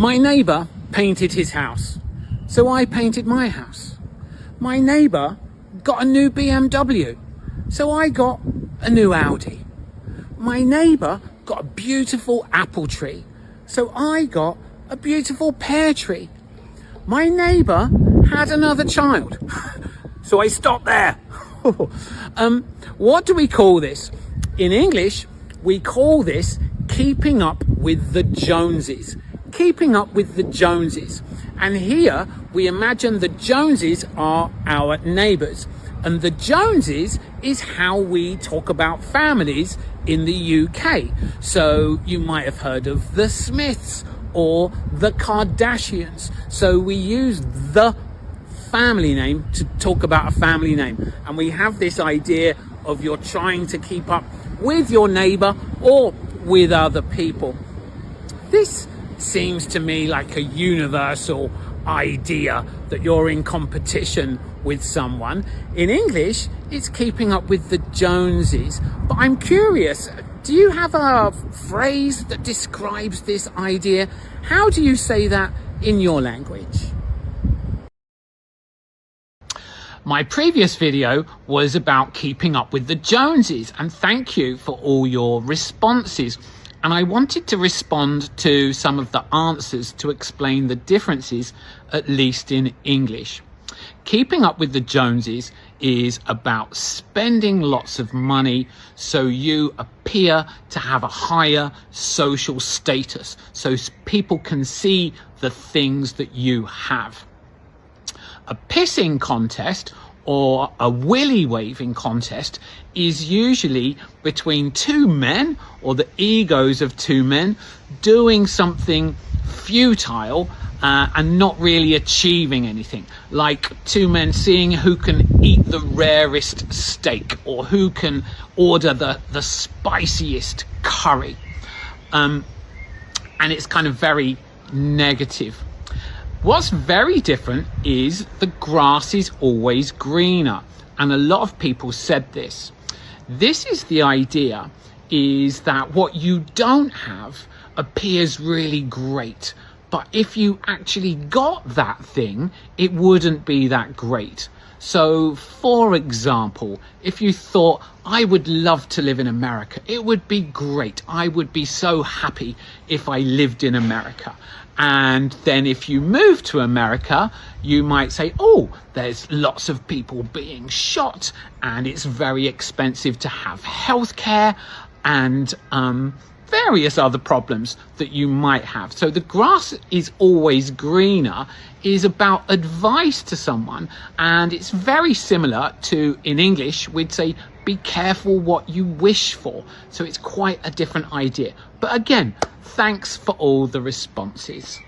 My neighbour painted his house, so I painted my house. My neighbour got a new BMW, so I got a new Audi. My neighbour got a beautiful apple tree, so I got a beautiful pear tree. My neighbour had another child, so I stopped there. What do we call this? In English, we call this keeping up with the Joneses. Keeping up with the Joneses. And here we imagine the Joneses are our neighbours. And the Joneses is how we talk about families in the UK. So you might have heard of the Smiths or the Kardashians. So we use the family name to talk about a family name. And we have this idea of you're trying to keep up with your neighbour or with other people. This seems to me like a universal idea that you're in competition with someone. In English, it's keeping up with the Joneses. But I'm curious, do you have a phrase that describes this idea? How do you say that in your language? My previous video was about keeping up with the Joneses, and thank you for all your responses. And I wanted to respond to some of the answers to explain the differences, at least in English. Keeping up with the Joneses is about spending lots of money so you appear to have a higher social status, so people can see the things that you have. A pissing contest or a willy waving contest is usually between two men or the egos of two men doing something futile and not really achieving anything, like two men seeing who can eat the rarest steak or who can order the spiciest curry. And it's kind of very negative. What's very different is the grass is always greener, and a lot of people said this. This is the idea, is that what you don't have appears really great, but if you actually got that thing, it wouldn't be that great. So, for example, if you thought, I would love to live in America, it would be great, I would be so happy if I lived in America. And then if you move to America, you might say, oh, there's lots of people being shot and it's very expensive to have healthcare and various other problems that you might have. So the grass is always greener is about advice to someone, and it's very similar to, in English, we'd say, be careful what you wish for. So it's quite a different idea. But again, thanks for all the responses.